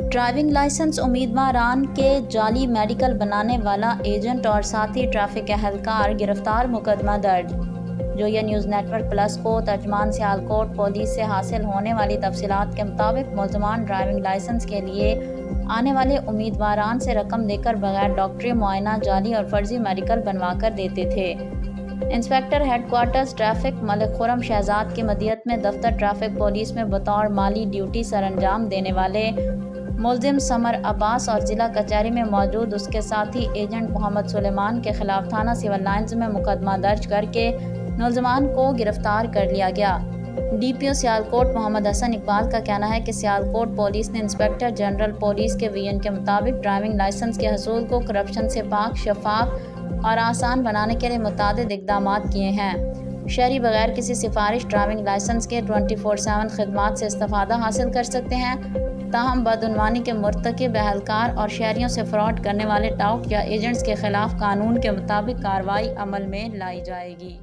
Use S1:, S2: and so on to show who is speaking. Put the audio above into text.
S1: Driving licence उम्मीदवारान के जाली medical बनाने वाला एजेंट और साथी ट्रैफिक एहलकार गिरफ्तार, मुकदमा दर्ज। जोया न्यूज़ नेटवर्क प्लस को तर्जमान सियालकोट पुलिस से हासिल होने वाली तफसीलात के मुताबिक मुल्ज़मान ड्राइविंग लाइसेंस के लिए आने वाले उम्मीदवारान से रकम देकर बगैर डॉक्टरी मुआयना जाली और फर्जी मेडिकल बनवा कर देते थे। Inspector headquarters traffic Malik Khurram Shahzad की मदीयत में दफ्तर ट्रैफिक पुलिस में बतौर माली ड्यूटी सरअंजाम देने वाले मुल्जिम समर अब्बास और ज़िला कचहरी में मौजूद उसके साथी एजेंट मोहम्मद सुलेमान के खिलाफ थाना सिविल लाइन्स में मुकदमा दर्ज करके मुल्ज़मान को गिरफ्तार कर लिया गया। DPO सियालकोट मोहम्मद हसन इकबाल का कहना है कि सियालकोट पुलिस ने इंस्पेक्टर जनरल पुलिस के विजन के मुताबिक ड्राइविंग लाइसेंस के हसूल को करप्शन से पाक, शफाफ और आसान बनाने के लिए मुतादिद इक़दाम किए हैं। शहरी बगैर किसी सिफारिश ड्राइविंग लाइसेंस के 24/7 खिदमात से इस्तेफ़ादा हासिल कर सकते हैं। ताहम बदउनवानी के मुर्तकिब एहलकार और शहरियों से फ्रॉड करने वाले टाउट या एजेंट्स के खिलाफ कानून के मुताबिक कार्रवाई अमल में लाई जाएगी।